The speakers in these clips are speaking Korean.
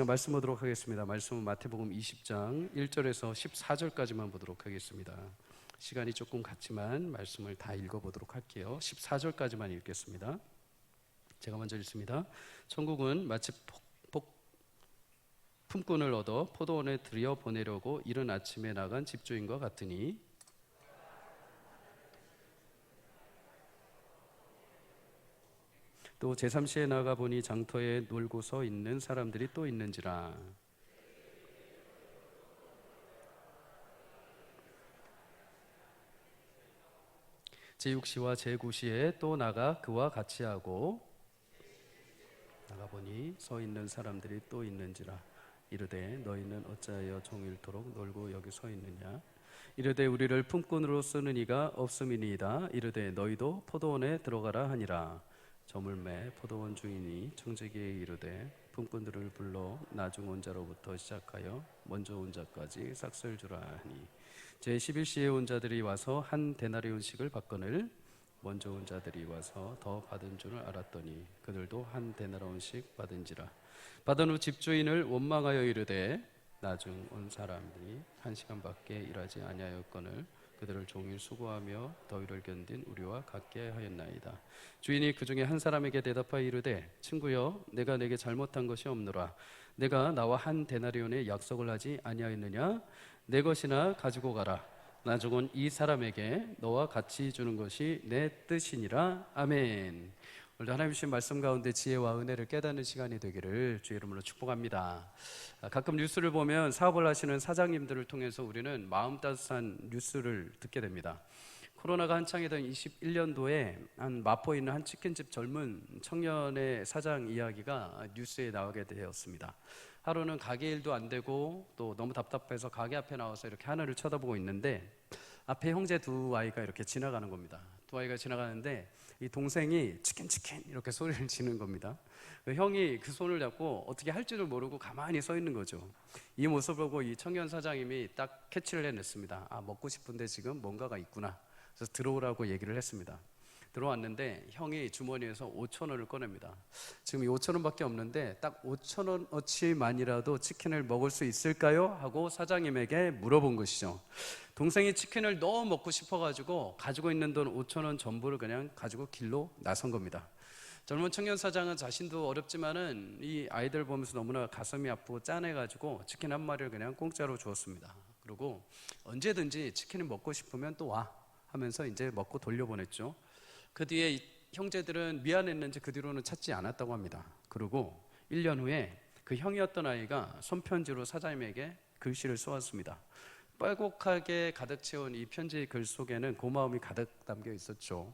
말씀 보도록 하겠습니다. 말씀은 마태복음 20장 1절에서 14절까지만 보도록 하겠습니다. 시간이 조금 갔지만 말씀을 다 읽어보도록 할게요. 14절까지만 읽겠습니다. 제가 먼저 읽습니다. 천국은 마치 품꾼을 얻어 포도원에 들여 보내려고 이른 아침에 나간 집주인과 같으니, 또 제3시에 나가 보니 장터에 놀고 서 있는 사람들이 또 있는지라. 제6시와 제9시에 또 나가 그와 같이 하고 나가 보니 서 있는 사람들이 또 있는지라. 이르되 너희는 어찌하여 종일토록 놀고 여기 서 있느냐. 이르되 우리를 품꾼으로 쓰는 이가 없음이니이다. 이르되 너희도 포도원에 들어가라 하니라. 저물매 포도원 주인이 청지기에 이르되 품꾼들을 불러 나중 온 자로부터 시작하여 먼저 온 자까지 싹쓸 주라 하니, 제11시에 온 자들이 와서 한 데나리온씩을 받거늘 먼저 온 자들이 와서 더 받은 줄을 알았더니 그들도 한 데나리온씩 받은지라. 받은 후 집주인을 원망하여 이르되 나중 온 사람들이 1시간밖에 일하지 아니하였거늘 그들을 종일 수고하며 더위를 견딘 우리와 같게 하였나이다. 주인이 그 중에 한 사람에게 대답하여 이르되 친구여, 내가 내게 잘못한 것이 없노라. 내가 나와 한 데나리온의 약속을 하지 아니하였느냐? 내 것이나 가지고 가라. 나중 온 이 사람에게 너와 같이 주는 것이 내 뜻이니라. 아멘. 오늘도 하나님 주신 말씀 가운데 지혜와 은혜를 깨닫는 시간이 되기를 주의 이름으로 축복합니다. 가끔 뉴스를 보면 사업을 하시는 사장님들을 통해서 우리는 마음 따뜻한 뉴스를 듣게 됩니다. 코로나가 한창이던 21년도에 한 마포에 있는 한 치킨집 젊은 청년의 사장 이야기가 뉴스에 나오게 되었습니다. 하루는 가게 일도 안 되고 또 너무 답답해서 가게 앞에 나와서 이렇게 하늘을 쳐다보고 있는데 앞에 형제 두 아이가 이렇게 지나가는 겁니다. 두 아이가 지나가는데 이 동생이 치킨 이렇게 소리를 지는 겁니다. 형이 그 손을 잡고 어떻게 할 줄을 모르고 가만히 서 있는 거죠. 이 모습을 보고 이 청년 사장님이 딱 캐치를 해냈습니다. 아, 먹고 싶은데 지금 뭔가가 있구나. 그래서 들어오라고 얘기를 했습니다. 들어왔는데 형이 주머니에서 5,000원을 꺼냅니다. 지금 이 5,000원밖에 없는데 딱 5,000원어치만이라도 치킨을 먹을 수 있을까요? 하고 사장님에게 물어본 것이죠. 동생이 치킨을 너무 먹고 싶어가지고 가지고 있는 돈 5,000원 전부를 그냥 가지고 길로 나선 겁니다. 젊은 청년 사장은 자신도 어렵지만은 이 아이들 보면서 너무나 가슴이 아프고 짠해가지고 치킨 한 마리를 그냥 공짜로 주었습니다. 그리고 언제든지 치킨을 먹고 싶으면 또 와 하면서 이제 먹고 돌려보냈죠. 그 뒤에 이 형제들은 미안했는지 그 뒤로는 찾지 않았다고 합니다. 그리고 1년 후에 그 형이었던 아이가 손편지로 사장님에게 글씨를 쏘았습니다. 빨곡하게 가득 채운 이 편지 글 속에는 고마움이 가득 담겨 있었죠.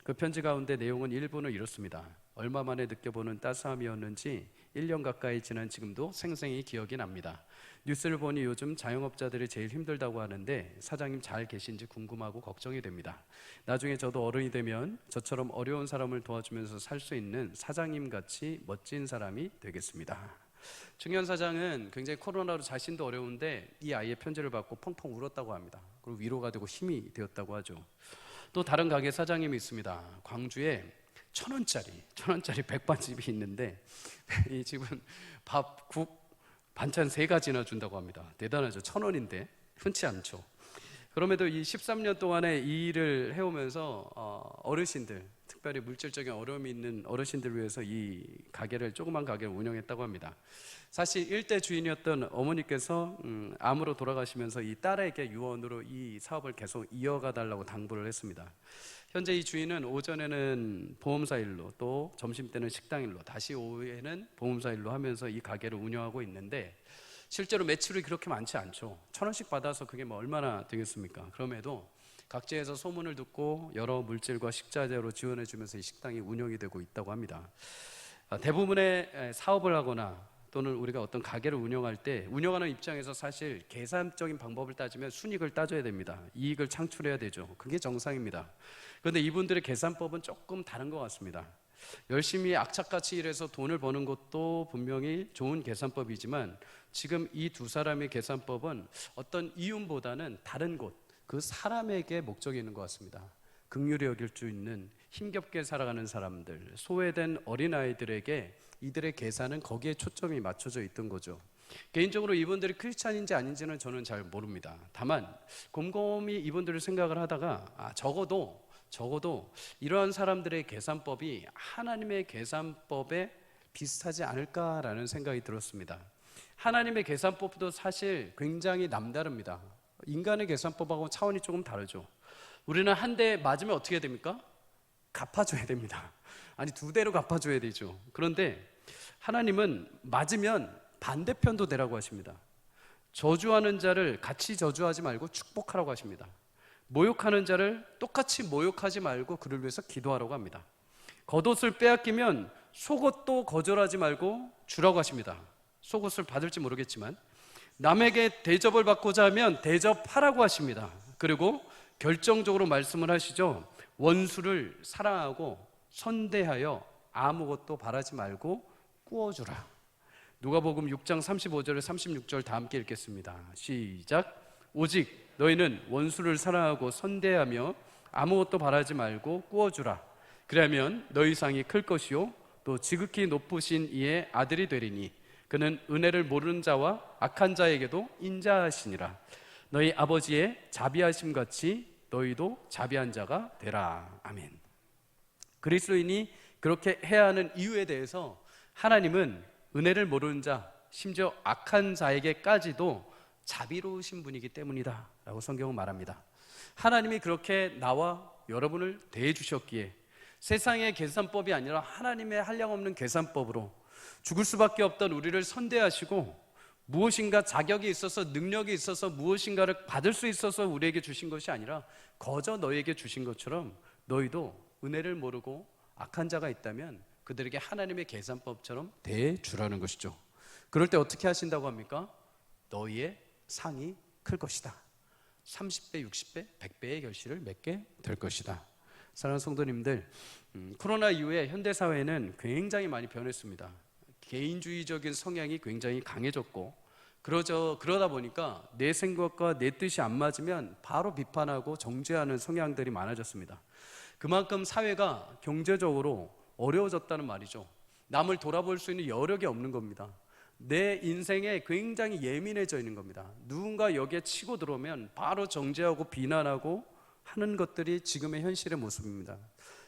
그 편지 가운데 내용은 일부는 이렇습니다. 얼마 만에 느껴보는 따스함이었는지 1년 가까이 지난 지금도 생생히 기억이 납니다. 뉴스를 보니 요즘 자영업자들이 제일 힘들다고 하는데 사장님 잘 계신지 궁금하고 걱정이 됩니다. 나중에 저도 어른이 되면 저처럼 어려운 사람을 도와주면서 살 수 있는 사장님 같이 멋진 사람이 되겠습니다. 청년 사장은 굉장히 코로나로 자신도 어려운데 이 아이의 편지를 받고 펑펑 울었다고 합니다. 그리고 위로가 되고 힘이 되었다고 하죠. 또 다른 가게 사장님이 있습니다. 광주에 1,000원짜리 백반집이 있는데 이 집은 밥, 국, 반찬 3가지나 준다고 합니다. 대단하죠. 1,000원인데 흔치 않죠. 그럼에도 이 13년 동안의 이 일을 해오면서 어르신들, 특별히 물질적인 어려움이 있는 어르신들을 위해서 이 가게를, 조그만 가게를 운영했다고 합니다. 사실 일대 주인이었던 어머니께서 암으로 돌아가시면서 이 딸에게 유언으로 이 사업을 계속 이어가 달라고 당부를 했습니다. 현재 이 주인은 오전에는 보험사 일로, 또 점심때는 식당 일로, 다시 오후에는 보험사 일로 하면서 이 가게를 운영하고 있는데 실제로 매출이 그렇게 많지 않죠. 1,000원씩 받아서 그게 뭐 얼마나 되겠습니까? 그럼에도 각지에서 소문을 듣고 여러 물질과 식자재로 지원해 주면서 이 식당이 운영이 되고 있다고 합니다. 대부분의 사업을 하거나 또는 우리가 어떤 가게를 운영할 때 운영하는 입장에서 사실 계산적인 방법을 따지면 순이익을 따져야 됩니다. 이익을 창출해야 되죠. 그게 정상입니다. 그런데 이분들의 계산법은 조금 다른 것 같습니다. 열심히 악착같이 일해서 돈을 버는 것도 분명히 좋은 계산법이지만 지금 이 두 사람의 계산법은 어떤 이윤보다는 다른 곳, 그 사람에게 목적이 있는 것 같습니다. 긍휼히 여길 수 있는 힘겹게 살아가는 사람들, 소외된 어린아이들에게 이들의 계산은 거기에 초점이 맞춰져 있던 거죠. 개인적으로 이분들이 크리스찬인지 아닌지는 저는 잘 모릅니다. 다만 곰곰이 이분들을 생각을 하다가 적어도 이러한 사람들의 계산법이 하나님의 계산법에 비슷하지 않을까라는 생각이 들었습니다. 하나님의 계산법도 사실 굉장히 남다릅니다. 인간의 계산법하고 차원이 조금 다르죠. 우리는 한 대 맞으면 어떻게 됩니까? 갚아줘야 됩니다. 아니 2대로 갚아줘야 되죠. 그런데 하나님은 맞으면 반대편도 되라고 하십니다. 저주하는 자를 같이 저주하지 말고 축복하라고 하십니다. 모욕하는 자를 똑같이 모욕하지 말고 그를 위해서 기도하라고 합니다. 겉옷을 빼앗기면 속옷도 거절하지 말고 주라고 하십니다. 속옷을 받을지 모르겠지만 남에게 대접을 받고자 하면 대접하라고 하십니다. 그리고 결정적으로 말씀을 하시죠. 원수를 사랑하고 선대하여 아무것도 바라지 말고 꾸어주라. 누가복음 6장 35절에 36절 다 함께 읽겠습니다. 시작. 오직 너희는 원수를 사랑하고 선대하며 아무것도 바라지 말고 꾸어주라. 그러면 너희 상이 클 것이요 또 지극히 높으신 이의 아들이 되리니 그는 은혜를 모르는 자와 악한 자에게도 인자하시니라. 너희 아버지의 자비하심 같이 너희도 자비한 자가 되라. 아멘. 그리스도인이 그렇게 해야 하는 이유에 대해서 하나님은 은혜를 모르는 자, 심지어 악한 자에게까지도 자비로우신 분이기 때문이다 라고 성경은 말합니다. 하나님이 그렇게 나와 여러분을 대해주셨기에 세상의 계산법이 아니라 하나님의 한량없는 계산법으로 죽을 수밖에 없던 우리를 선대하시고 무엇인가 자격이 있어서 능력이 있어서 무엇인가를 받을 수 있어서 우리에게 주신 것이 아니라 거저 너희에게 주신 것처럼 너희도 은혜를 모르고 악한 자가 있다면 그들에게 하나님의 계산법처럼 대해주라는 것이죠. 그럴 때 어떻게 하신다고 합니까? 너희의 상이 클 것이다. 30배, 60배, 100배의 결실을 맺게 될 것이다. 사랑하는 성도님들, 코로나 이후에 현대사회는 굉장히 많이 변했습니다. 개인주의적인 성향이 굉장히 강해졌고 그러다 보니까 내 생각과 내 뜻이 안 맞으면 바로 비판하고 정죄하는 성향들이 많아졌습니다. 그만큼 사회가 경제적으로 어려워졌다는 말이죠. 남을 돌아볼 수 있는 여력이 없는 겁니다. 내 인생에 굉장히 예민해져 있는 겁니다. 누군가 여기에 치고 들어오면 바로 정죄하고 비난하고 하는 것들이 지금의 현실의 모습입니다.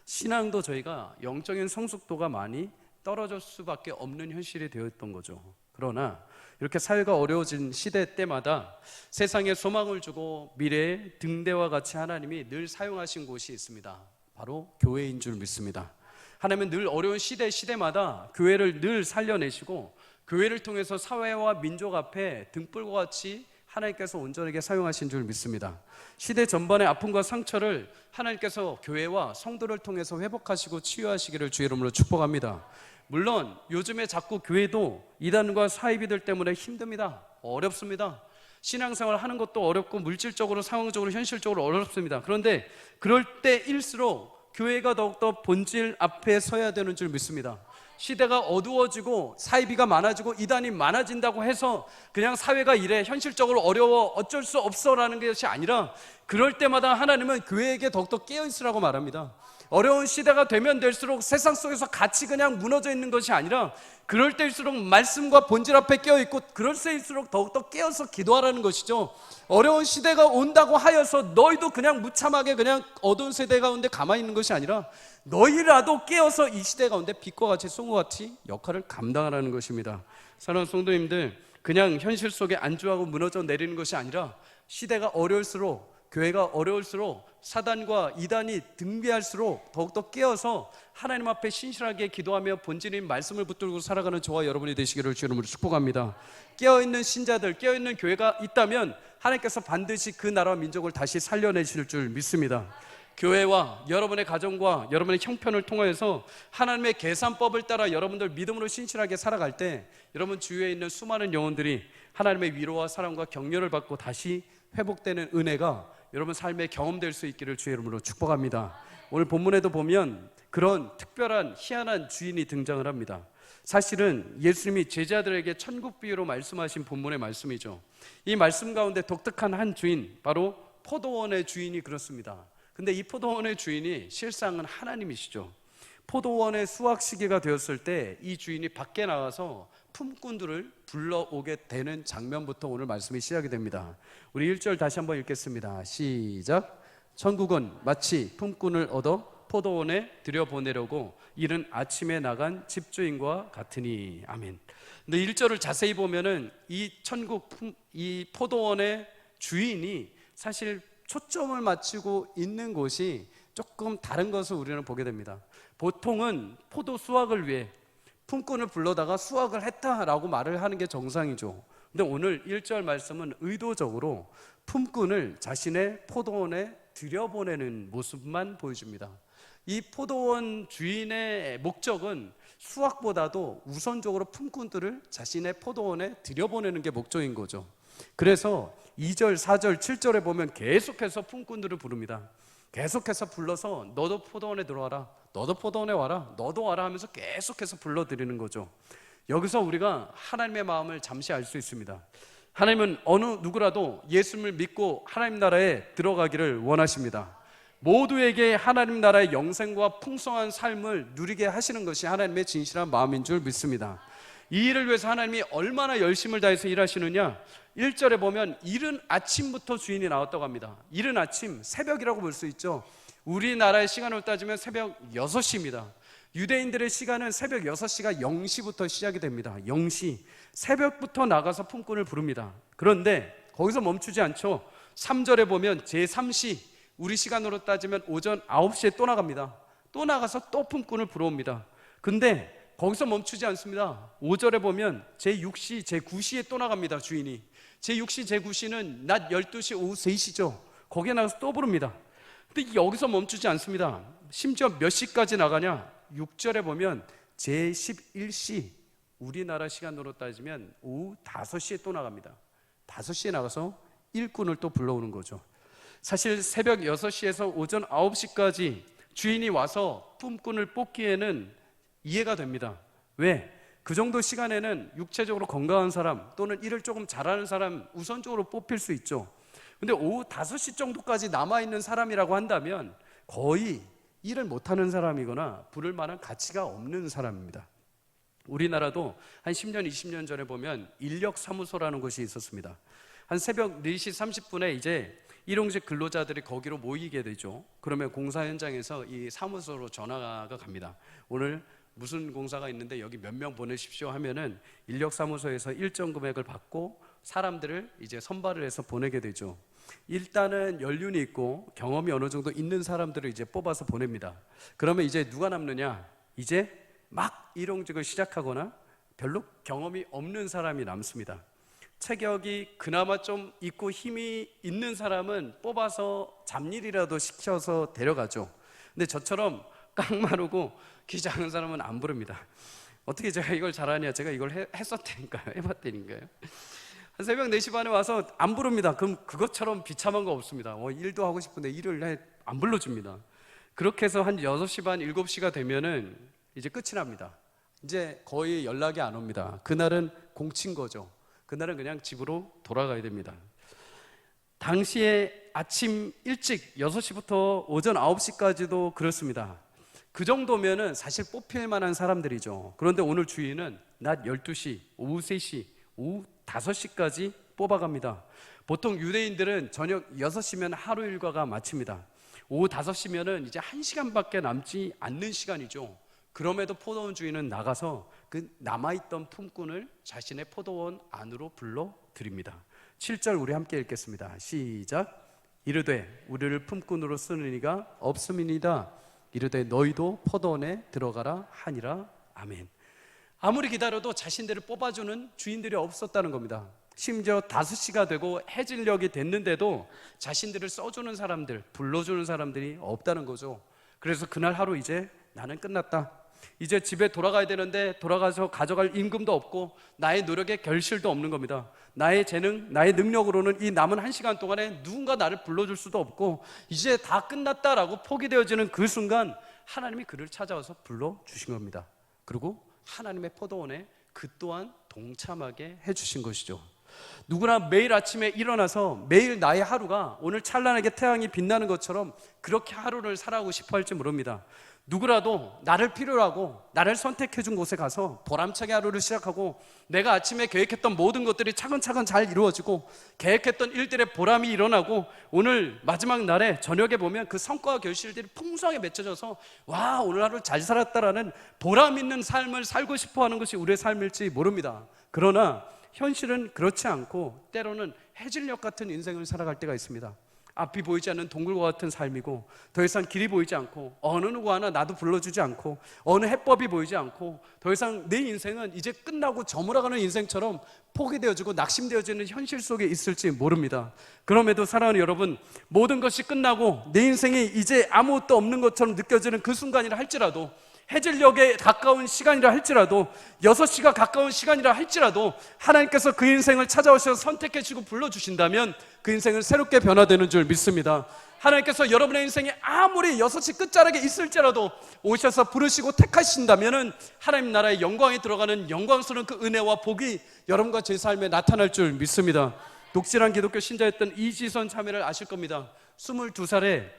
신앙도 저희가 영적인 성숙도가 많이 떨어질 수밖에 없는 현실이 되었던 거죠. 그러나 이렇게 사회가 어려워진 시대 때마다 세상에 소망을 주고 미래의 등대와 같이 하나님이 늘 사용하신 곳이 있습니다. 바로 교회인 줄 믿습니다. 하나님은 늘 어려운 시대마다 교회를 늘 살려내시고 교회를 통해서 사회와 민족 앞에 등불과 같이 하나님께서 온전하게 사용하신 줄 믿습니다. 시대 전반의 아픔과 상처를 하나님께서 교회와 성도를 통해서 회복하시고 치유하시기를 주의 이름으로 축복합니다. 물론 요즘에 자꾸 교회도 이단과 사이비들 때문에 힘듭니다. 어렵습니다. 신앙생활 하는 것도 어렵고 물질적으로 상황적으로 현실적으로 어렵습니다. 그런데 그럴 때일수록 교회가 더욱더 본질 앞에 서야 되는 줄 믿습니다. 시대가 어두워지고 사이비가 많아지고 이단이 많아진다고 해서 그냥 사회가 이래 현실적으로 어려워 어쩔 수 없어라는 것이 아니라 그럴 때마다 하나님은 교회에게 더욱더 깨어있으라고 말합니다. 어려운 시대가 되면 될수록 세상 속에서 같이 그냥 무너져 있는 것이 아니라 그럴 때일수록 말씀과 본질 앞에 깨어있고 그럴 때일수록 더욱더 깨어서 기도하라는 것이죠. 어려운 시대가 온다고 하여서 너희도 그냥 무참하게 그냥 어두운 세대 가운데 가만히 있는 것이 아니라 너희라도 깨어서 이 시대 가운데 빛과 같이 송과 같이 역할을 감당하라는 것입니다. 사랑하는 성도님들, 그냥 현실 속에 안주하고 무너져 내리는 것이 아니라 시대가 어려울수록 교회가 어려울수록 사단과 이단이 등비할수록 더욱더 깨어서 하나님 앞에 신실하게 기도하며 본질인 말씀을 붙들고 살아가는 저와 여러분이 되시기를 주의 이름으로 축복합니다. 깨어있는 신자들, 깨어있는 교회가 있다면 하나님께서 반드시 그 나라와 민족을 다시 살려내실 줄 믿습니다. 교회와 여러분의 가정과 여러분의 형편을 통해서 하나님의 계산법을 따라 여러분들 믿음으로 신실하게 살아갈 때 여러분 주위에 있는 수많은 영혼들이 하나님의 위로와 사랑과 격려를 받고 다시 회복되는 은혜가 여러분 삶에 경험될 수 있기를 주의 이름으로 축복합니다. 오늘 본문에도 보면 그런 특별한 희한한 주인이 등장을 합니다. 사실은 예수님이 제자들에게 천국 비유로 말씀하신 본문의 말씀이죠. 이 말씀 가운데 독특한 한 주인, 바로 포도원의 주인이 그렇습니다. 근데 이 포도원의 주인이 실상은 하나님이시죠. 포도원의 수확 시기가 되었을 때 이 주인이 밖에 나가서 품꾼들을 불러오게 되는 장면부터 오늘 말씀이 시작이 됩니다. 우리 1절 다시 한번 읽겠습니다. 시작. 천국은 마치 품꾼을 얻어 포도원에 들여보내려고 이른 아침에 나간 집주인과 같으니. 아멘. 근데 1절을 자세히 보면은 이 이 포도원의 주인이 사실 초점을 맞추고 있는 곳이 조금 다른 것을 우리는 보게 됩니다. 보통은 포도 수확을 위해 품꾼을 불러다가 수확을 했다라고 말을 하는 게 정상이죠. 근데 오늘 1절 말씀은 의도적으로 품꾼을 자신의 포도원에 들여보내는 모습만 보여줍니다. 이 포도원 주인의 목적은 수확보다도 우선적으로 품꾼들을 자신의 포도원에 들여보내는 게 목적인 거죠. 그래서 2절, 4절, 7절에 보면 계속해서 품꾼들을 부릅니다. 계속해서 불러서 너도 포도원에 들어와라, 너도 포도원에 와라, 너도 와라 하면서 계속해서 불러드리는 거죠. 여기서 우리가 하나님의 마음을 잠시 알 수 있습니다. 하나님은 어느 누구라도 예수님을 믿고 하나님 나라에 들어가기를 원하십니다. 모두에게 하나님 나라의 영생과 풍성한 삶을 누리게 하시는 것이 하나님의 진실한 마음인 줄 믿습니다. 이 일을 위해서 하나님이 얼마나 열심을 다해서 일하시느냐, 1절에 보면 이른 아침부터 주인이 나왔다고 합니다. 이른 아침, 새벽이라고 볼 수 있죠. 우리나라의 시간으로 따지면 새벽 6시입니다. 유대인들의 시간은 새벽 6시가 0시부터 시작이 됩니다. 0시, 새벽부터 나가서 품꾼을 부릅니다. 그런데 거기서 멈추지 않죠. 3절에 보면 제3시, 우리 시간으로 따지면 오전 9시에 또 나갑니다. 또 나가서 또 품꾼을 불어옵니다. 근데 거기서 멈추지 않습니다. 5절에 보면 제6시, 제9시에 또 나갑니다. 주인이 제6시, 제9시는 낮 12시, 오후 3시죠. 거기에 나가서 또 부릅니다. 근데 여기서 멈추지 않습니다. 심지어 몇 시까지 나가냐, 6절에 보면 제11시, 우리나라 시간으로 따지면 오후 5시에 또 나갑니다. 5시에 나가서 일꾼을 또 불러오는 거죠. 사실 새벽 6시에서 오전 9시까지 주인이 와서 품꾼을 뽑기에는 이해가 됩니다. 왜? 그 정도 시간에는 육체적으로 건강한 사람 또는 일을 조금 잘하는 사람 우선적으로 뽑힐 수 있죠. 근데 오후 5시 정도까지 남아있는 사람이라고 한다면 거의 일을 못하는 사람이거나 부를 만한 가치가 없는 사람입니다. 우리나라도 한 10년, 20년 전에 보면 인력사무소라는 곳이 있었습니다. 한 새벽 4시 30분에 이제 일용직 근로자들이 거기로 모이게 되죠. 그러면 공사 현장에서 이 사무소로 전화가 갑니다. 오늘 무슨 공사가 있는데 여기 몇 명 보내십시오 하면은 인력사무소에서 일정 금액을 받고 사람들을 이제 선발을 해서 보내게 되죠. 일단은 연륜이 있고 경험이 어느 정도 있는 사람들을 이제 뽑아서 보냅니다. 그러면 이제 누가 남느냐? 이제 막 일용직을 시작하거나 별로 경험이 없는 사람이 남습니다. 체격이 그나마 좀 있고 힘이 있는 사람은 뽑아서 잡일이라도 시켜서 데려가죠. 근데 저처럼 깡마르고 키 작은 사람은 안 부릅니다. 어떻게 제가 이걸 잘하냐? 제가 이걸 했었다니까요. 해봤다니까요. 한 새벽 4시 반에 와서 안 부릅니다. 그럼 그것처럼 비참한 거 없습니다. 일도 하고 싶은데 일을 안 불러줍니다. 그렇게 해서 한 6시 반, 7시가 되면은 이제 끝이 납니다. 이제 거의 연락이 안 옵니다. 그날은 공친 거죠. 그날은 그냥 집으로 돌아가야 됩니다. 당시에 아침 일찍 6시부터 오전 9시까지도 그렇습니다. 그 정도면은 사실 뽑힐 만한 사람들이죠. 그런데 오늘 주인은 낮 12시, 오후 3시, 오후 5시까지 뽑아갑니다. 보통 유대인들은 저녁 6시면 하루 일과가 마칩니다. 오후 5시면은 이제 1시간밖에 남지 않는 시간이죠. 그럼에도 포도원 주인은 나가서 그 남아있던 품꾼을 자신의 포도원 안으로 불러들입니다. 7절 우리 함께 읽겠습니다. 시작. 이르되 우리를 품꾼으로 쓰는 이가 없음이니이다. 이르되 너희도 포도원에 들어가라 하니라. 아멘. 아무리 기다려도 자신들을 뽑아주는 주인들이 없었다는 겁니다. 심지어 5시가 되고 해질녘이 됐는데도 자신들을 써주는 사람들, 불러주는 사람들이 없다는 거죠. 그래서 그날 하루 이제 나는 끝났다. 이제 집에 돌아가야 되는데 돌아가서 가져갈 임금도 없고 나의 노력에 결실도 없는 겁니다. 나의 재능, 나의 능력으로는 이 남은 1시간 동안에 누군가 나를 불러줄 수도 없고 이제 다 끝났다라고 포기되어지는 그 순간 하나님이 그를 찾아와서 불러주신 겁니다. 그리고 하나님의 포도원에 그 또한 동참하게 해주신 것이죠. 누구나 매일 아침에 일어나서 매일 나의 하루가 오늘 찬란하게 태양이 빛나는 것처럼 그렇게 하루를 살아가고 싶어 할지 모릅니다. 누구라도 나를 필요로 하고 나를 선택해 준 곳에 가서 보람차게 하루를 시작하고 내가 아침에 계획했던 모든 것들이 차근차근 잘 이루어지고 계획했던 일들의 보람이 일어나고 오늘 마지막 날에 저녁에 보면 그 성과와 결실들이 풍성하게 맺혀져서 와, 오늘 하루 잘 살았다라는 보람 있는 삶을 살고 싶어 하는 것이 우리의 삶일지 모릅니다. 그러나 현실은 그렇지 않고 때로는 해질녘 같은 인생을 살아갈 때가 있습니다. 앞이 보이지 않는 동굴과 같은 삶이고 더 이상 길이 보이지 않고 어느 누구 하나 나도 불러주지 않고 어느 해법이 보이지 않고 더 이상 내 인생은 이제 끝나고 저물어가는 인생처럼 포기되어지고 낙심되어지는 현실 속에 있을지 모릅니다. 그럼에도 사랑하는 여러분, 모든 것이 끝나고 내 인생이 이제 아무것도 없는 것처럼 느껴지는 그 순간이라 할지라도, 해질녘에 가까운 시간이라 할지라도, 6시가 가까운 시간이라 할지라도 하나님께서 그 인생을 찾아오셔서 선택해 주고 불러주신다면 그 인생은 새롭게 변화되는 줄 믿습니다. 하나님께서 여러분의 인생에 아무리 6시 끝자락에 있을지라도 오셔서 부르시고 택하신다면 하나님 나라의 영광에 들어가는 영광스러운 그 은혜와 복이 여러분과 제 삶에 나타날 줄 믿습니다. 독실한 기독교 신자였던 이지선 자매를 아실 겁니다. 22살에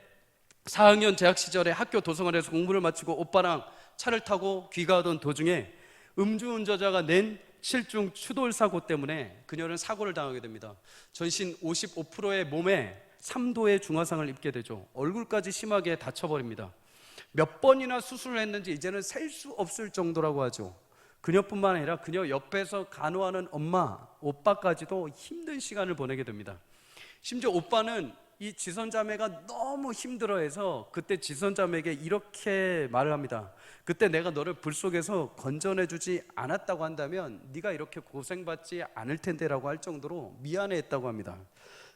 4학년 재학 시절에 학교 도서관에서 공부를 마치고 오빠랑 차를 타고 귀가하던 도중에 음주운전자가 낸 실중 추돌 사고 때문에 그녀는 사고를 당하게 됩니다. 전신 55%의 몸에 3도의 중화상을 입게 되죠. 얼굴까지 심하게 다쳐버립니다. 몇 번이나 수술을 했는지 이제는 셀 수 없을 정도라고 하죠. 그녀뿐만 아니라 그녀 옆에서 간호하는 엄마, 오빠까지도 힘든 시간을 보내게 됩니다. 심지어 오빠는 이 지선자매가 너무 힘들어해서 그때 지선자매에게 이렇게 말을 합니다. 그때 내가 너를 불 속에서 건져내주지 않았다고 한다면 네가 이렇게 고생받지 않을 텐데 라고 할 정도로 미안해했다고 합니다.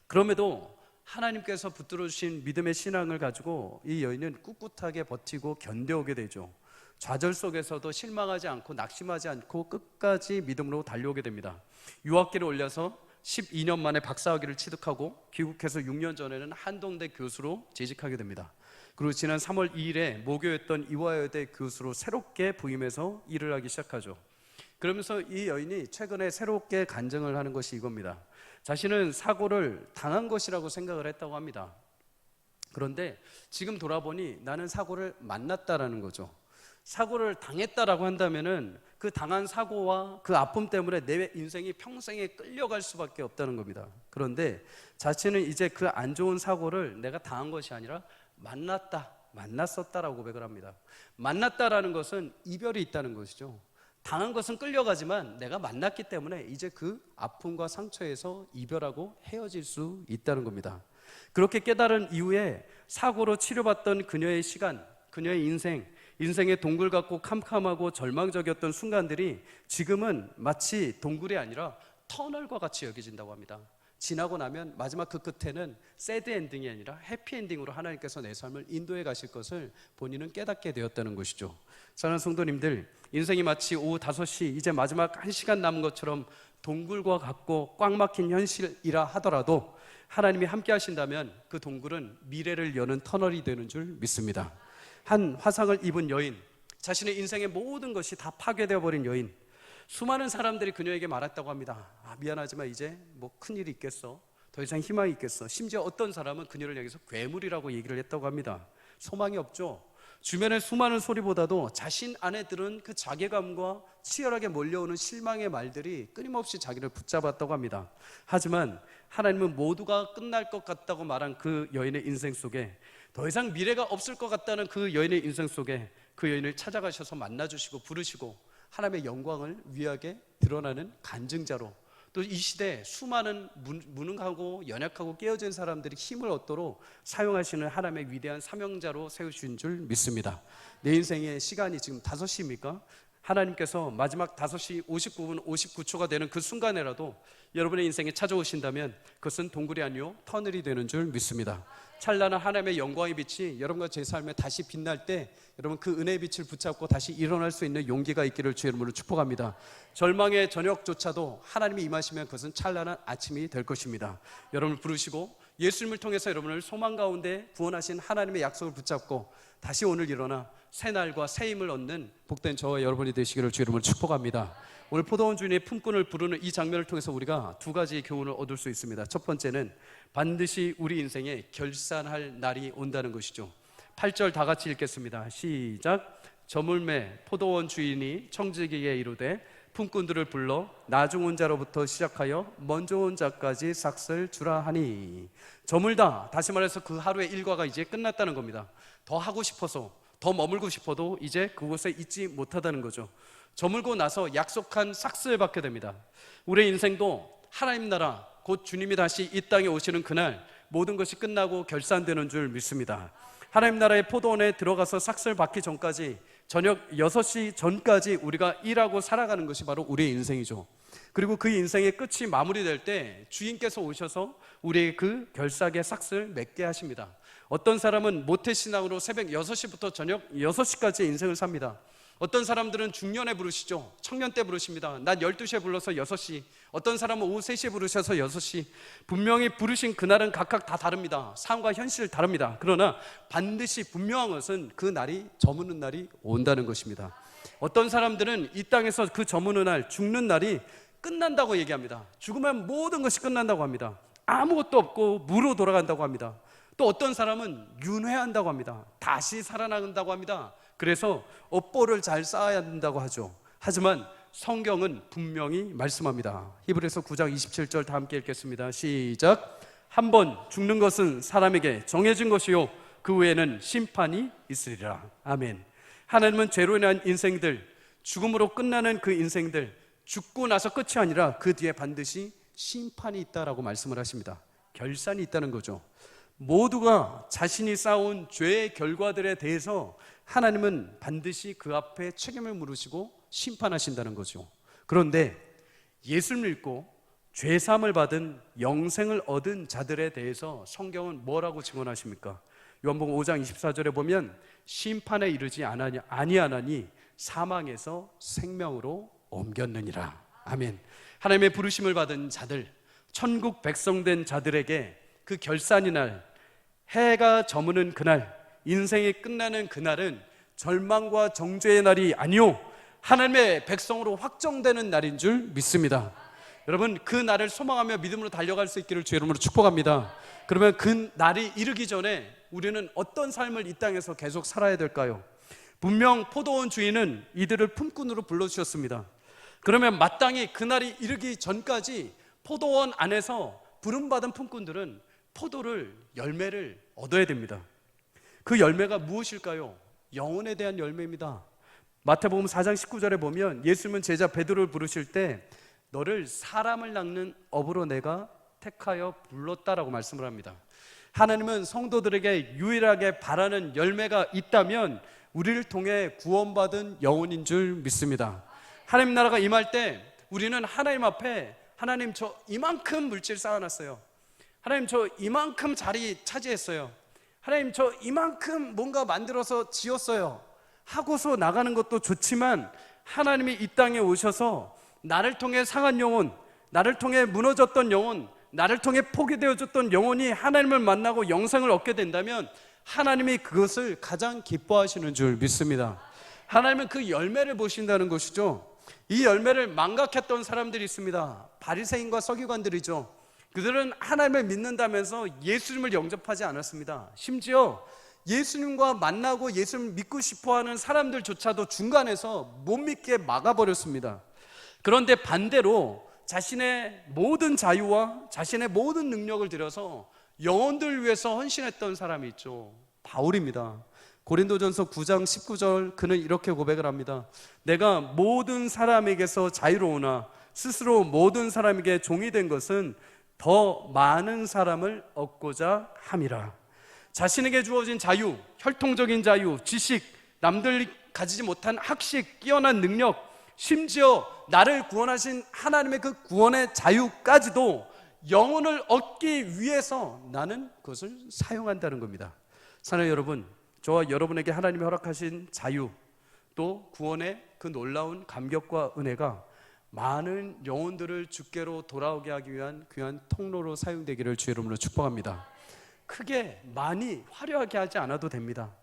그럼에도 하나님께서 붙들어 주신 믿음의 신앙을 가지고 이 여인은 꿋꿋하게 버티고 견뎌오게 되죠. 좌절 속에서도 실망하지 않고 낙심하지 않고 끝까지 믿음으로 달려오게 됩니다. 유학기를 올려서 12년 만에 박사학위를 취득하고 귀국해서 6년 전에는 한동대 교수로 재직하게 됩니다. 그리고 지난 3월 2일에 모교였던 이화여대 교수로 새롭게 부임해서 일을 하기 시작하죠. 그러면서 이 여인이 최근에 새롭게 간증을 하는 것이 이겁니다. 자신은 사고를 당한 것이라고 생각을 했다고 합니다. 그런데 지금 돌아보니 나는 사고를 만났다라는 거죠. 사고를 당했다라고 한다면은 그 당한 사고와 그 아픔 때문에 내 인생이 평생에 끌려갈 수밖에 없다는 겁니다. 그런데 자신은 이제 그 안 좋은 사고를 내가 당한 것이 아니라 만났었다라고 고백을 합니다. 만났다라는 것은 이별이 있다는 것이죠. 당한 것은 끌려가지만 내가 만났기 때문에 이제 그 아픔과 상처에서 이별하고 헤어질 수 있다는 겁니다. 그렇게 깨달은 이후에 사고로 치료받던 그녀의 시간, 그녀의 인생의 동굴 같고 캄캄하고 절망적이었던 순간들이 지금은 마치 동굴이 아니라 터널과 같이 여겨진다고 합니다. 지나고 나면 마지막 그 끝에는 새드 엔딩이 아니라 해피 엔딩으로 하나님께서 내 삶을 인도해 가실 것을 본인은 깨닫게 되었다는 것이죠. 사랑하는 성도님들, 인생이 마치 오후 5시 이제 마지막 1시간 남은 것처럼 동굴과 같고 꽉 막힌 현실이라 하더라도 하나님이 함께 하신다면 그 동굴은 미래를 여는 터널이 되는 줄 믿습니다. 한 화상을 입은 여인, 자신의 인생의 모든 것이 다 파괴되어 버린 여인, 수많은 사람들이 그녀에게 말했다고 합니다. 미안하지만 이제 뭐 큰일이 있겠어, 더 이상 희망이 있겠어. 심지어 어떤 사람은 그녀를 향해서 괴물이라고 얘기를 했다고 합니다. 소망이 없죠. 주변의 수많은 소리보다도 자신 안에 들은 그 자괴감과 치열하게 몰려오는 실망의 말들이 끊임없이 자기를 붙잡았다고 합니다. 하지만 하나님은 모두가 끝날 것 같다고 말한 그 여인의 인생 속에, 더 이상 미래가 없을 것 같다는 그 여인의 인생 속에 그 여인을 찾아가셔서 만나주시고 부르시고 하나님의 영광을 위하게 드러나는 간증자로, 또 이 시대에 수많은 무능하고 연약하고 깨어진 사람들이 힘을 얻도록 사용하시는 하나님의 위대한 사명자로 세우신 줄 믿습니다. 내 인생의 시간이 지금 5시입니까? 하나님께서 마지막 5시 59분 59초가 되는 그 순간에라도 여러분의 인생에 찾아오신다면 그것은 동굴이 아니요 터널이 되는 줄 믿습니다. 찬란한 하나님의 영광의 빛이 여러분과 제 삶에 다시 빛날 때 여러분 그 은혜의 빛을 붙잡고 다시 일어날 수 있는 용기가 있기를 주의 이름으로 축복합니다. 절망의 저녁조차도 하나님이 임하시면 그것은 찬란한 아침이 될 것입니다. 여러분을 부르시고 예수님을 통해서 여러분을 소망 가운데 구원하신 하나님의 약속을 붙잡고 다시 오늘 일어나 새 날과 새 힘을 얻는 복된 저와 여러분이 되시기를 주의 이름으로 축복합니다. 오늘 포도원 주인의 품꾼을 부르는 이 장면을 통해서 우리가 두 가지 교훈을 얻을 수 있습니다. 첫 번째는 반드시 우리 인생에 결산할 날이 온다는 것이죠. 8절 다 같이 읽겠습니다. 시작. 저물매 포도원 주인이 청지기에 이르되 품꾼들을 불러 나중 온 자로부터 시작하여 먼저 온 자까지 삭슬 주라 하니. 저물다, 다시 말해서 그 하루의 일과가 이제 끝났다는 겁니다. 더 하고 싶어서, 더 머물고 싶어도 이제 그곳에 있지 못하다는 거죠. 저물고 나서 약속한 삭슬을 받게 됩니다. 우리의 인생도 하나님 나라, 곧 주님이 다시 이 땅에 오시는 그날 모든 것이 끝나고 결산되는 줄 믿습니다. 하나님 나라의 포도원에 들어가서 삭슬 받기 전까지, 저녁 6시 전까지 우리가 일하고 살아가는 것이 바로 우리의 인생이죠. 그리고 그 인생의 끝이 마무리될 때 주인께서 오셔서 우리의 그 결삭의 삭슬 맺게 하십니다. 어떤 사람은 모태신앙으로 새벽 6시부터 저녁 6시까지 인생을 삽니다. 어떤 사람들은 중년에 부르시죠. 청년 때 부르십니다. 낮 12시에 불러서 6시, 어떤 사람은 오후 3시에 부르셔서 6시. 분명히 부르신 그날은 각각 다 다릅니다. 상황과 현실 다릅니다. 그러나 반드시 분명한 것은 그 날이 저무는 날이 온다는 것입니다. 어떤 사람들은 이 땅에서 그 저무는 날, 죽는 날이 끝난다고 얘기합니다. 죽으면 모든 것이 끝난다고 합니다. 아무것도 없고 무로 돌아간다고 합니다. 또 어떤 사람은 윤회한다고 합니다. 다시 살아난다고 합니다. 그래서 업보를 잘 쌓아야 된다고 하죠. 하지만 성경은 분명히 말씀합니다. 히브리서 9장 27절 다 함께 읽겠습니다. 시작. 한번 죽는 것은 사람에게 정해진 것이요 그 후에는 심판이 있으리라. 아멘. 하나님은 죄로 인한 인생들, 죽음으로 끝나는 그 인생들, 죽고 나서 끝이 아니라 그 뒤에 반드시 심판이 있다라고 말씀을 하십니다. 결산이 있다는 거죠. 모두가 자신이 쌓아온 죄의 결과들에 대해서 하나님은 반드시 그 앞에 책임을 물으시고 심판하신다는 거죠. 그런데 예수를 믿고 죄사함을 받은 영생을 얻은 자들에 대해서 성경은 뭐라고 증언하십니까? 요한복음 5장 24절에 보면 심판에 이르지 아니하나니 사망에서 생명으로 옮겼느니라. 아멘. 하나님의 부르심을 받은 자들, 천국 백성된 자들에게 그 결산의 날, 해가 저무는 그날, 인생이 끝나는 그날은 절망과 정죄의 날이 아니요 하나님의 백성으로 확정되는 날인 줄 믿습니다. 여러분, 그 날을 소망하며 믿음으로 달려갈 수 있기를 주의 이름으로 축복합니다. 그러면 그 날이 이르기 전에 우리는 어떤 삶을 이 땅에서 계속 살아야 될까요? 분명 포도원 주인은 이들을 품꾼으로 불러주셨습니다. 그러면 마땅히 그날이 이르기 전까지 포도원 안에서 부름받은 품꾼들은 포도를, 열매를 얻어야 됩니다. 그 열매가 무엇일까요? 영혼에 대한 열매입니다. 마태복음 4장 19절에 보면 예수님은 제자 베드로를 부르실 때 너를 사람을 낚는 업으로 내가 택하여 불렀다라고 말씀을 합니다. 하나님은 성도들에게 유일하게 바라는 열매가 있다면 우리를 통해 구원받은 영혼인 줄 믿습니다. 하나님 나라가 임할 때 우리는 하나님 앞에 하나님 저 이만큼 물질 쌓아놨어요. 하나님 저 이만큼 자리 차지했어요. 하나님 저 이만큼 뭔가 만들어서 지었어요 하고서 나가는 것도 좋지만 하나님이 이 땅에 오셔서 나를 통해 상한 영혼, 나를 통해 무너졌던 영혼, 나를 통해 포기되어졌던 영혼이 하나님을 만나고 영생을 얻게 된다면 하나님이 그것을 가장 기뻐하시는 줄 믿습니다. 하나님은 그 열매를 보신다는 것이죠. 이 열매를 망각했던 사람들이 있습니다. 바리새인과 서기관들이죠. 그들은 하나님을 믿는다면서 예수님을 영접하지 않았습니다. 심지어 예수님과 만나고 예수님을 믿고 싶어하는 사람들조차도 중간에서 못 믿게 막아버렸습니다. 그런데 반대로 자신의 모든 자유와 자신의 모든 능력을 들여서 영혼들을 위해서 헌신했던 사람이 있죠. 바울입니다. 고린도전서 9장 19절 그는 이렇게 고백을 합니다. 내가 모든 사람에게서 자유로우나 스스로 모든 사람에게 종이 된 것은 더 많은 사람을 얻고자 함이라. 자신에게 주어진 자유, 혈통적인 자유, 지식, 남들이 가지지 못한 학식, 뛰어난 능력, 심지어 나를 구원하신 하나님의 그 구원의 자유까지도 영혼을 얻기 위해서 나는 그것을 사용한다는 겁니다. 사랑하는 여러분, 저와 여러분에게 하나님이 허락하신 자유, 또 구원의 그 놀라운 감격과 은혜가 많은 영혼들을 주께로 돌아오게 하기 위한 귀한 통로로 사용되기를 주의 이름으로 축복합니다. 크게 많이 화려하게 하지 않아도 됩니다.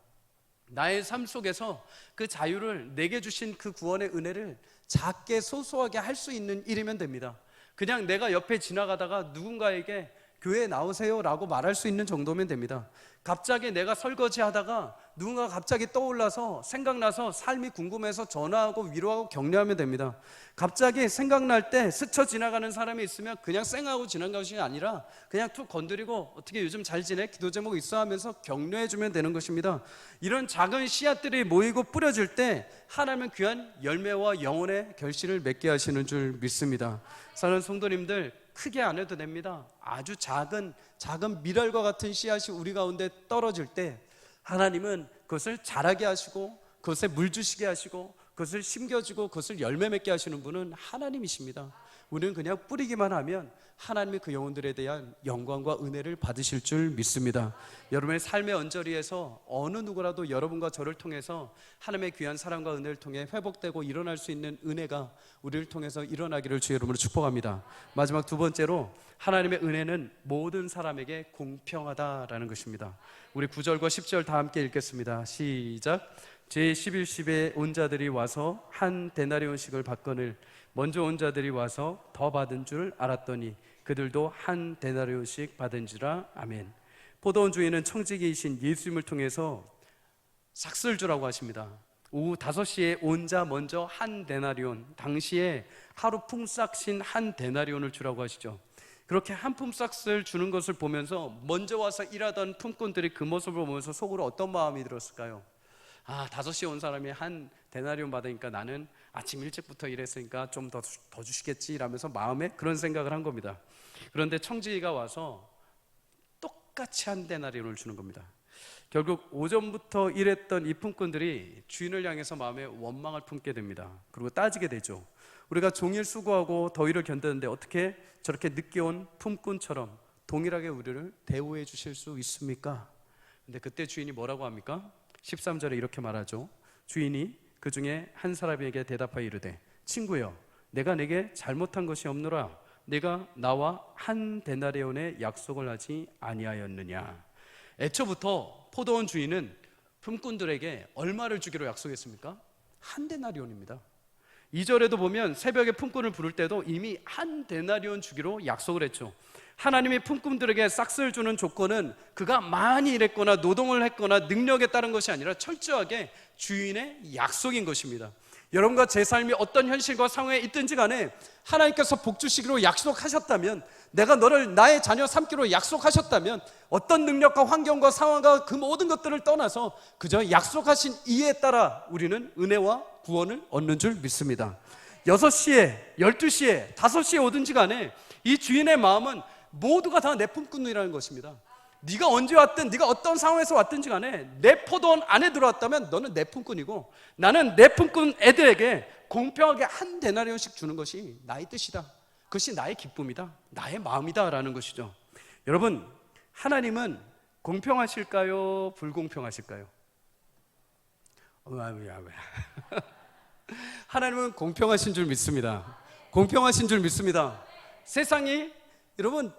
나의 삶 속에서 그 자유를 내게 주신 그 구원의 은혜를 작게 소소하게 할 수 있는 일이면 됩니다. 그냥 내가 옆에 지나가다가 누군가에게 교회에 나오세요 라고 말할 수 있는 정도면 됩니다. 갑자기 내가 설거지 하다가 누군가 갑자기 떠올라서 생각나서 삶이 궁금해서 전화하고 위로하고 격려하면 됩니다. 갑자기 생각날 때 스쳐 지나가는 사람이 있으면 그냥 쌩하고 지나간 것이 아니라 그냥 툭 건드리고 어떻게 요즘 잘 지내? 기도 제목 있어? 하면서 격려해 주면 되는 것입니다. 이런 작은 씨앗들이 모이고 뿌려질 때 하나님은 귀한 열매와 영혼의 결실을 맺게 하시는 줄 믿습니다. 사랑하는 성도님들, 크게 안 해도 됩니다. 아주 작은 미랄과 같은 씨앗이 우리 가운데 떨어질 때 하나님은 그것을 자라게 하시고 그것에 물 주시게 하시고 그것을 심겨주고 그것을 열매 맺게 하시는 분은 하나님이십니다. 우리는 그냥 뿌리기만 하면 하나님이 그 영혼들에 대한 영광과 은혜를 받으실 줄 믿습니다. 여러분의 삶의 언저리에서 어느 누구라도 여러분과 저를 통해서 하나님의 귀한 사랑과 은혜를 통해 회복되고 일어날 수 있는 은혜가 우리를 통해서 일어나기를 주의 이름으로 축복합니다. 마지막 두 번째로, 하나님의 은혜는 모든 사람에게 공평하다라는 것입니다. 우리 9절과 10절 다 함께 읽겠습니다. 시작. 제11십에 온 자들이 와서 한 데나리온씩을 받거늘 먼저 온 자들이 와서 더 받은 줄 알았더니 그들도 한 데나리온씩 받은지라. 아멘. 포도원 주인은 청지기이신 예수님을 통해서 삭슬 주라고 하십니다. 오후 5시에 온 자 먼저 한 데나리온, 당시에 하루 품삯인 한 데나리온을 주라고 하시죠. 그렇게 한 품삯을 주는 것을 보면서 먼저 와서 일하던 품꾼들이 그 모습을 보면서 속으로 어떤 마음이 들었을까요? 5시에 온 사람이 한 데나리온 받으니까 나는 아침 일찍부터 일했으니까 좀 더 주시겠지 라면서 마음에 그런 생각을 한 겁니다. 그런데 청지기가 와서 똑같이 한 데나리온을 주는 겁니다. 결국 오전부터 일했던 이 품꾼들이 주인을 향해서 마음에 원망을 품게 됩니다. 그리고 따지게 되죠. 우리가 종일 수고하고 더위를 견뎠는데 어떻게 저렇게 늦게 온 품꾼처럼 동일하게 우리를 대우해 주실 수 있습니까? 근데 그때 주인이 뭐라고 합니까? 13절에 이렇게 말하죠. 주인이 그 중에 한 사람에게 대답하여 이르되, 친구여, 내가 내게 잘못한 것이 없노라. 내가 나와 한 데나리온의 약속을 하지 아니하였느냐. 애초부터 포도원 주인은 품꾼들에게 얼마를 주기로 약속했습니까? 한 데나리온입니다. 2절에도 보면 새벽에 품꾼을 부를 때도 이미 한 데나리온 주기로 약속을 했죠. 하나님이 품꾼들에게 싹스를 주는 조건은 그가 많이 일했거나 노동을 했거나 능력에 따른 것이 아니라 철저하게 주인의 약속인 것입니다. 여러분과 제 삶이 어떤 현실과 상황에 있든지 간에 하나님께서 복 주시기로 약속하셨다면, 내가 너를 나의 자녀 삼기로 약속하셨다면, 어떤 능력과 환경과 상황과 그 모든 것들을 떠나서 그저 약속하신 이에 따라 우리는 은혜와 구원을 얻는 줄 믿습니다. 6시에, 12시에, 5시에 오든지 간에 이 주인의 마음은 모두가 다 내 품꾼이라는 것입니다. 네가 언제 왔든, 네가 어떤 상황에서 왔든지 간에 내 포도원 안에 들어왔다면 너는 내 품꾼이고, 나는 내 품꾼 애들에게 공평하게 한 데나리온씩 주는 것이 나의 뜻이다. 그것이 나의 기쁨이다, 나의 마음이다 라는 것이죠. 여러분, 하나님은 공평하실까요? 불공평하실까요? 하나님은 공평하신 줄 믿습니다. 공평하신 줄 믿습니다. 세상이, 여러분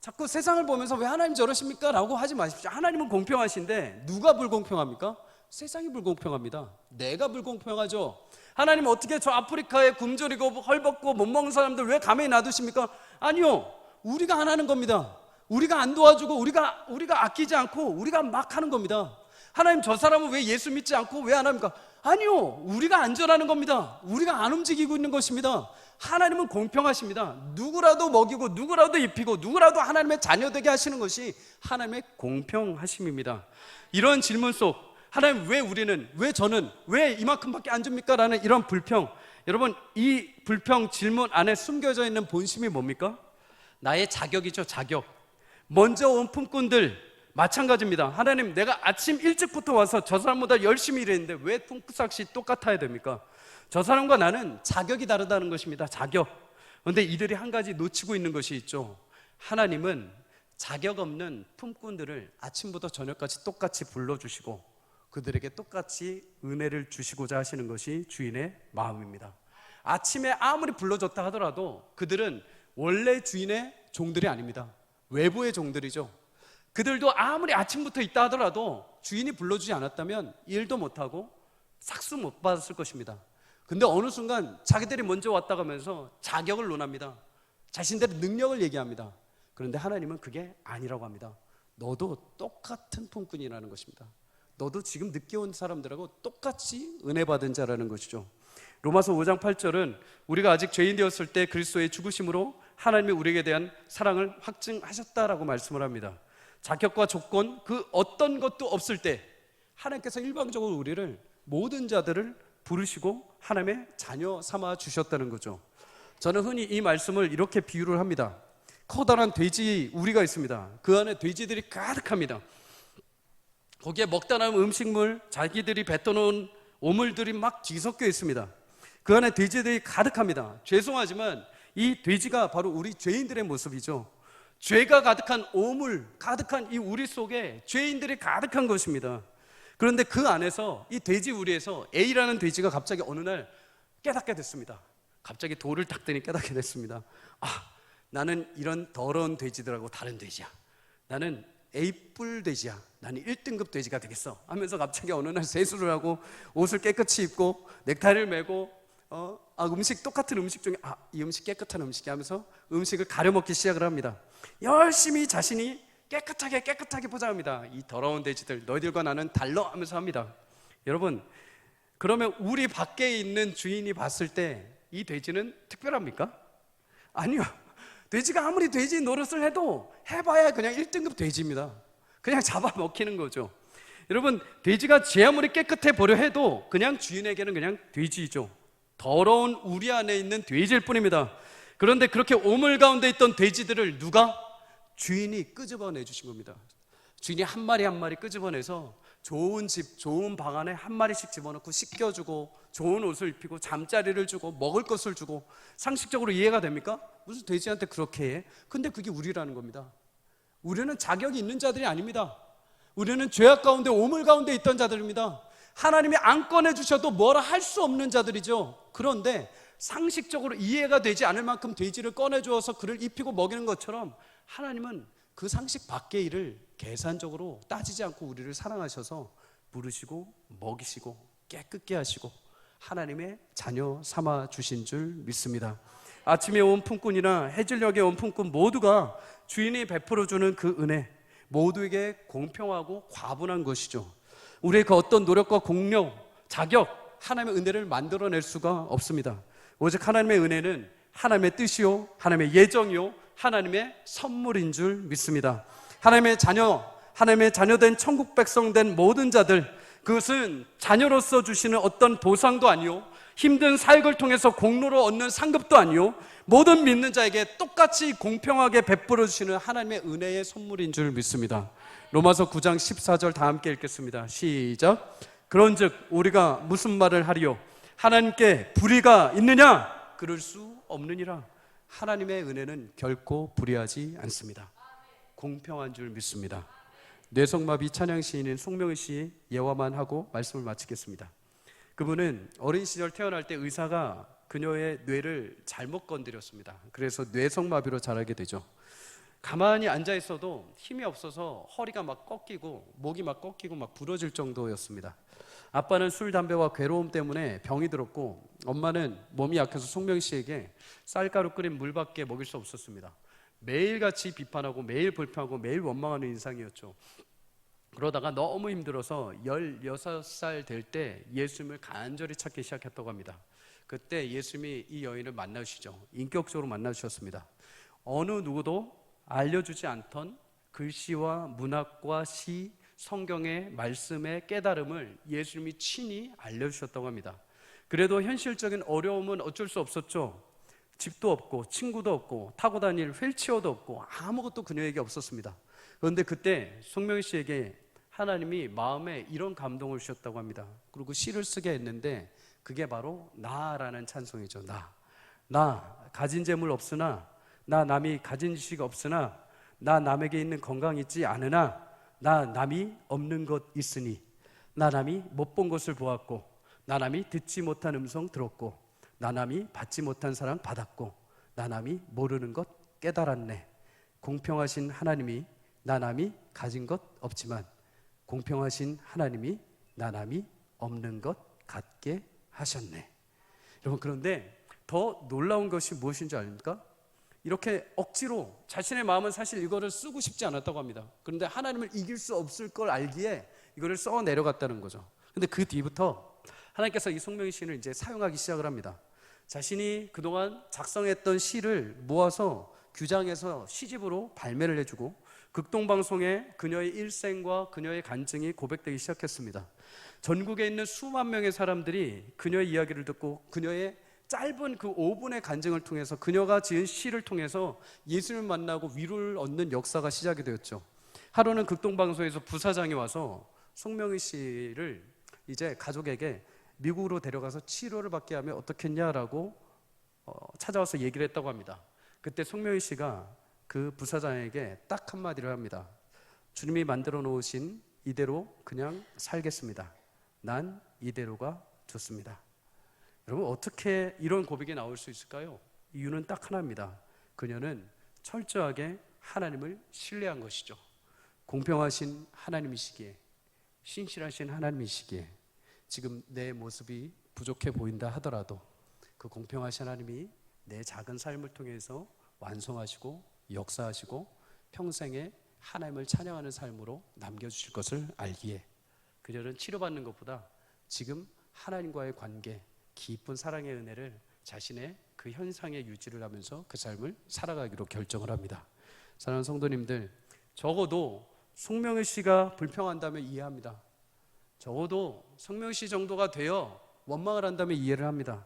자꾸 세상을 보면서 왜 하나님 저러십니까? 라고 하지 마십시오. 하나님은 공평하신데 누가 불공평합니까? 세상이 불공평합니다. 내가 불공평하죠. 하나님 어떻게 저 아프리카에 굶주리고 헐벗고 못 먹는 사람들 왜 가만히 놔두십니까? 아니요, 우리가 안 하는 겁니다. 우리가 안 도와주고 우리가 아끼지 않고 우리가 막 하는 겁니다. 하나님 저 사람은 왜 예수 믿지 않고 왜 안 합니까? 아니요, 우리가 안전하는 겁니다. 우리가 안 움직이고 있는 것입니다. 하나님은 공평하십니다. 누구라도 먹이고 누구라도 입히고 누구라도 하나님의 자녀 되게 하시는 것이 하나님의 공평하심입니다. 이런 질문 속 하나님 왜 우리는, 왜 저는, 왜 이만큼밖에 안 줍니까? 라는 이런 불평, 여러분 이 불평 질문 안에 숨겨져 있는 본심이 뭡니까? 나의 자격이죠. 자격. 먼저 온 품꾼들 마찬가지입니다. 하나님, 내가 아침 일찍부터 와서 저 사람보다 열심히 일했는데 왜 품삯이 똑같아야 됩니까? 저 사람과 나는 자격이 다르다는 것입니다. 자격. 그런데 이들이 한 가지 놓치고 있는 것이 있죠. 하나님은 자격 없는 품꾼들을 아침부터 저녁까지 똑같이 불러주시고 그들에게 똑같이 은혜를 주시고자 하시는 것이 주인의 마음입니다. 아침에 아무리 불러줬다 하더라도 그들은 원래 주인의 종들이 아닙니다. 외부의 종들이죠. 그들도 아무리 아침부터 있다 하더라도 주인이 불러주지 않았다면 일도 못하고 삭수 못 받았을 것입니다. 근데 어느 순간 자기들이 먼저 왔다 가면서 자격을 논합니다. 자신들의 능력을 얘기합니다. 그런데 하나님은 그게 아니라고 합니다. 너도 똑같은 품꾼이라는 것입니다. 너도 지금 늦게 온 사람들하고 똑같이 은혜 받은 자라는 것이죠. 로마서 5장 8절은 우리가 아직 죄인 되었을 때 그리스도의 죽으심으로 하나님이 우리에게 대한 사랑을 확증하셨다라고 말씀을 합니다. 자격과 조건 그 어떤 것도 없을 때 하나님께서 일방적으로 우리를, 모든 자들을 부르시고 하나님의 자녀 삼아 주셨다는 거죠. 저는 흔히 이 말씀을 이렇게 비유를 합니다. 커다란 돼지 우리가 있습니다. 그 안에 돼지들이 가득합니다. 거기에 먹다 남은 음식물, 자기들이 뱉어놓은 오물들이 막 뒤섞여 있습니다. 그 안에 돼지들이 가득합니다. 죄송하지만 이 돼지가 바로 우리 죄인들의 모습이죠. 죄가 가득한 오물, 가득한 이 우리 속에 죄인들이 가득한 것입니다. 그런데 그 안에서 이 돼지 우리에서 A라는 돼지가 갑자기 어느 날 깨닫게 됐습니다. 갑자기 돌을 닦더니 깨닫게 됐습니다. 아, 나는 이런 더러운 돼지들하고 다른 돼지야. 나는 A뿔 돼지야. 나는 1등급 돼지가 되겠어 하면서 갑자기 어느 날 세수를 하고 옷을 깨끗이 입고 넥타이를 메고 음식, 똑같은 음식 중에 이 음식 깨끗한 음식이야 하면서 음식을 가려 먹기 시작을 합니다. 열심히 자신이 깨끗하게 포장합니다. 이 더러운 돼지들, 너희들과 나는 달러 하면서 합니다. 여러분, 그러면 우리 밖에 있는 주인이 봤을 때 이 돼지는 특별합니까? 아니요. 돼지가 아무리 돼지 노릇을 해도 해봐야 그냥 1등급 돼지입니다. 그냥 잡아먹히는 거죠. 여러분, 돼지가 제 아무리 깨끗해 보려 해도 그냥 주인에게는 그냥 돼지이죠. 더러운 우리 안에 있는 돼지일 뿐입니다. 그런데 그렇게 오물 가운데 있던 돼지들을 누가? 주인이 끄집어내 주신 겁니다. 주인이 한 마리 한 마리 끄집어내서 좋은 집, 좋은 방 안에 한 마리씩 집어넣고 씻겨주고 좋은 옷을 입히고 잠자리를 주고 먹을 것을 주고. 상식적으로 이해가 됩니까? 무슨 돼지한테 그렇게 해? 근데 그게 우리라는 겁니다. 우리는 자격이 있는 자들이 아닙니다. 우리는 죄악 가운데, 오물 가운데 있던 자들입니다. 하나님이 안 꺼내주셔도 뭐라 할 수 없는 자들이죠. 그런데 상식적으로 이해가 되지 않을 만큼 돼지를 꺼내주어서 그를 입히고 먹이는 것처럼 하나님은 그 상식 밖의 일을 계산적으로 따지지 않고 우리를 사랑하셔서 부르시고 먹이시고 깨끗게 하시고 하나님의 자녀 삼아 주신 줄 믿습니다. 아침에 온 품꾼이나 해질녘에 온 품꾼 모두가 주인이 베풀어주는 그 은혜, 모두에게 공평하고 과분한 것이죠. 우리의 그 어떤 노력과 공력, 자격, 하나님의 은혜를 만들어낼 수가 없습니다. 오직 하나님의 은혜는 하나님의 뜻이요, 하나님의 예정이요, 하나님의 선물인 줄 믿습니다. 하나님의 자녀된 천국 백성 된 모든 자들, 그것은 자녀로서 주시는 어떤 보상도 아니요, 힘든 사역을 통해서 공로로 얻는 상급도 아니요, 모든 믿는 자에게 똑같이 공평하게 베풀어 주시는 하나님의 은혜의 선물인 줄 믿습니다. 로마서 9장 14절 다 함께 읽겠습니다. 시작. 그런즉 우리가 무슨 말을 하리요? 하나님께 불의가 있느냐? 그럴 수 없느니라. 하나님의 은혜는 결코 불의하지 않습니다. 공평한 줄 믿습니다. 뇌성마비 찬양 시인인 송명희 씨 예화만 하고 말씀을 마치겠습니다. 그분은 어린 시절 태어날 때 의사가 그녀의 뇌를 잘못 건드렸습니다. 그래서 뇌성마비로 자라게 되죠. 가만히 앉아 있어도 힘이 없어서 허리가 막 꺾이고 목이 막 꺾이고 막 부러질 정도였습니다. 아빠는 술, 담배와 괴로움 때문에 병이 들었고, 엄마는 몸이 약해서 송명희 씨에게 쌀가루 끓인 물밖에 먹일 수 없었습니다. 매일같이 비판하고 매일 불평하고 매일 원망하는 인상이었죠. 그러다가 너무 힘들어서 16살 될 때 예수님을 간절히 찾기 시작했다고 합니다. 그때 예수님이 이 여인을 만나주시죠. 인격적으로 만나주셨습니다. 어느 누구도 알려주지 않던 글씨와 문학과 시, 성경의 말씀의 깨달음을 예수님이 친히 알려주셨다고 합니다. 그래도 현실적인 어려움은 어쩔 수 없었죠. 집도 없고 친구도 없고 타고 다닐 휠체어도 없고 아무것도 그녀에게 없었습니다. 그런데 그때 송명희 씨에게 하나님이 마음에 이런 감동을 주셨다고 합니다. 그리고 시를 쓰게 했는데 그게 바로 나라는 찬송이죠. 나 가진 재물 없으나, 나 남이 가진 지식 없으나, 나 남에게 있는 건강 있지 않으나, 나 남이 없는 것 있으니, 나 남이 못 본 것을 보았고, 나 남이 듣지 못한 음성 들었고, 나 남이 받지 못한 사랑 받았고, 나 남이 모르는 것 깨달았네. 공평하신 하나님이 나 남이 가진 것 없지만 공평하신 하나님이 나 남이 없는 것 갖게 하셨네. 여러분, 그런데 더 놀라운 것이 무엇인지 아닙니까? 이렇게 억지로 자신의 마음은 사실 이거를 쓰고 싶지 않았다고 합니다. 그런데 하나님을 이길 수 없을 걸 알기에 이거를 써 내려갔다는 거죠. 근데 그 뒤부터 하나님께서 이 송명희 시인을 이제 사용하기 시작을 합니다. 자신이 그동안 작성했던 시를 모아서 규장해서 시집으로 발매를 해주고 극동방송에 그녀의 일생과 그녀의 간증이 고백되기 시작했습니다. 전국에 있는 수만 명의 사람들이 그녀의 이야기를 듣고 그녀의 짧은 그 5분의 간증을 통해서 그녀가 지은 시를 통해서 예수를 만나고 위로를 얻는 역사가 시작이 되었죠. 하루는 극동방송에서 부사장이 와서 송명희 씨를 이제 가족에게 미국으로 데려가서 치료를 받게 하면 어떻겠냐라고 찾아와서 얘기를 했다고 합니다. 그때 송명희 씨가 그 부사장에게 딱 한마디를 합니다. 주님이 만들어 놓으신 이대로 그냥 살겠습니다. 난 이대로가 좋습니다. 여러분, 어떻게 이런 고백이 나올 수 있을까요? 이유는 딱 하나입니다. 그녀는 철저하게 하나님을 신뢰한 것이죠. 공평하신 하나님이시기에, 신실하신 하나님이시기에 지금 내 모습이 부족해 보인다 하더라도 그 공평하신 하나님이 내 작은 삶을 통해서 완성하시고 역사하시고 평생에 하나님을 찬양하는 삶으로 남겨주실 것을 알기에 그녀는 치료받는 것보다 지금 하나님과의 관계, 깊은 사랑의 은혜를 자신의 그 현상에 유지를 하면서 그 삶을 살아가기로 결정을 합니다. 사랑하는 성도님들, 적어도 송명희 씨가 불평한다면 이해합니다. 적어도 송명희 씨 정도가 되어 원망을 한다면 이해를 합니다.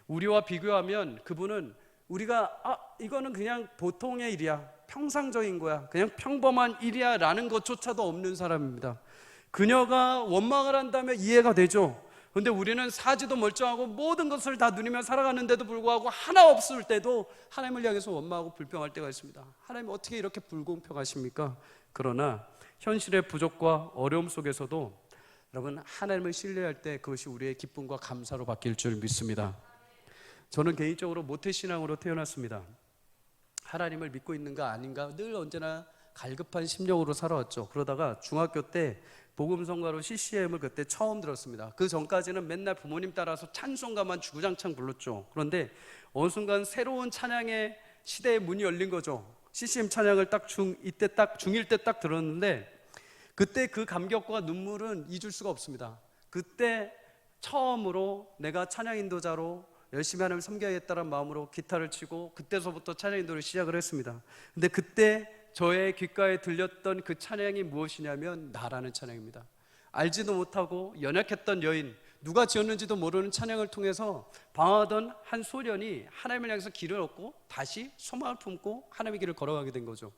우리와 비교하면 그분은 우리가 이거는 그냥 보통의 일이야, 평상적인 거야, 그냥 평범한 일이야 라는 것조차도 없는 사람입니다. 그녀가 원망을 한다면 이해가 되죠. 그런데 우리는 사지도 멀쩡하고 모든 것을 다 누리며 살아가는데도 불구하고 하나 없을 때도 하나님을 향해서 원망하고 불평할 때가 있습니다. 하나님 어떻게 이렇게 불공평하십니까? 그러나 현실의 부족과 어려움 속에서도 여러분, 하나님을 신뢰할 때 그것이 우리의 기쁨과 감사로 바뀔 줄 믿습니다. 저는 개인적으로 모태신앙으로 태어났습니다. 하나님을 믿고 있는가 아닌가 늘 언제나 갈급한 심령으로 살아왔죠. 그러다가 중학교 때 복음성가로 CCM을 그때 처음 들었습니다. 그 전까지는 맨날 부모님 따라서 찬송가만 주구장창 불렀죠. 그런데 어느 순간 새로운 찬양의 시대의 문이 열린 거죠. CCM 찬양을 딱 이때 딱 중1 때 딱 들었는데 그때 그 감격과 눈물은 잊을 수가 없습니다. 그때 처음으로 내가 찬양 인도자로 열심히 하나님을 섬겨야겠다는 마음으로 기타를 치고 그때서부터 찬양 인도를 시작을 했습니다. 근데 그때 저의 귓가에 들렸던 그 찬양이 무엇이냐면 나라는 찬양입니다. 알지도 못하고 연약했던 여인, 누가 지었는지도 모르는 찬양을 통해서 방황하던 한 소년이 하나님을 향해서 길을 얻고 다시 소망을 품고 하나님의 길을 걸어가게 된 거죠.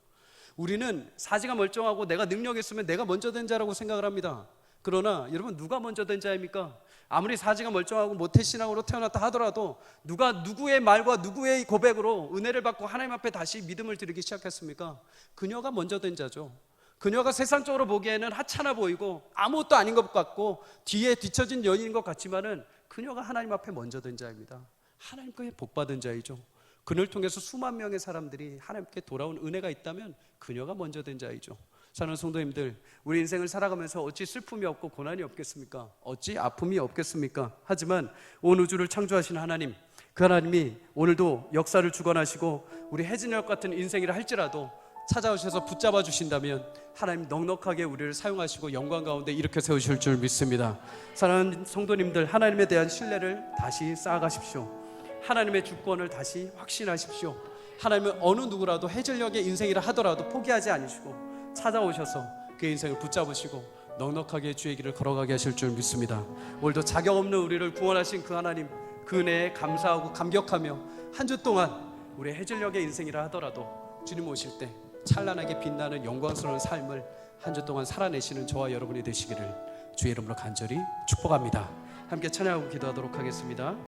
우리는 사지가 멀쩡하고 내가 능력이 있으면 내가 먼저 된 자라고 생각을 합니다. 그러나 여러분, 누가 먼저 된 자입니까? 아무리 사지가 멀쩡하고 모태신앙으로 태어났다 하더라도 누가 누구의 말과 누구의 고백으로 은혜를 받고 하나님 앞에 다시 믿음을 드리기 시작했습니까? 그녀가 먼저 된 자죠. 그녀가 세상적으로 보기에는 하찮아 보이고 아무것도 아닌 것 같고 뒤에 뒤처진 여인인 것 같지만은 그녀가 하나님 앞에 먼저 된 자입니다. 하나님께 복받은 자이죠. 그녀를 통해서 수만 명의 사람들이 하나님께 돌아온 은혜가 있다면 그녀가 먼저 된 자이죠. 사랑하는 성도님들, 우리 인생을 살아가면서 어찌 슬픔이 없고 고난이 없겠습니까? 어찌 아픔이 없겠습니까? 하지만 온 우주를 창조하신 하나님, 그 하나님이 오늘도 역사를 주관하시고 우리 해진역 같은 인생이라 할지라도 찾아오셔서 붙잡아 주신다면 하나님 넉넉하게 우리를 사용하시고 영광 가운데 일으켜 세우실 줄 믿습니다. 사랑하는 성도님들, 하나님에 대한 신뢰를 다시 쌓아가십시오. 하나님의 주권을 다시 확신하십시오. 하나님은 어느 누구라도 해질녘의 인생이라 하더라도 포기하지 않으시고 찾아오셔서 그 인생을 붙잡으시고 넉넉하게 주의 길을 걸어가게 하실 줄 믿습니다. 오늘도 자격 없는 우리를 구원하신 그 하나님, 그 은혜에 감사하고 감격하며 한 주 동안 우리 해질녘의 인생이라 하더라도 주님 오실 때 찬란하게 빛나는 영광스러운 삶을 한 주 동안 살아내시는 저와 여러분이 되시기를 주의 이름으로 간절히 축복합니다. 함께 찬양하고 기도하도록 하겠습니다.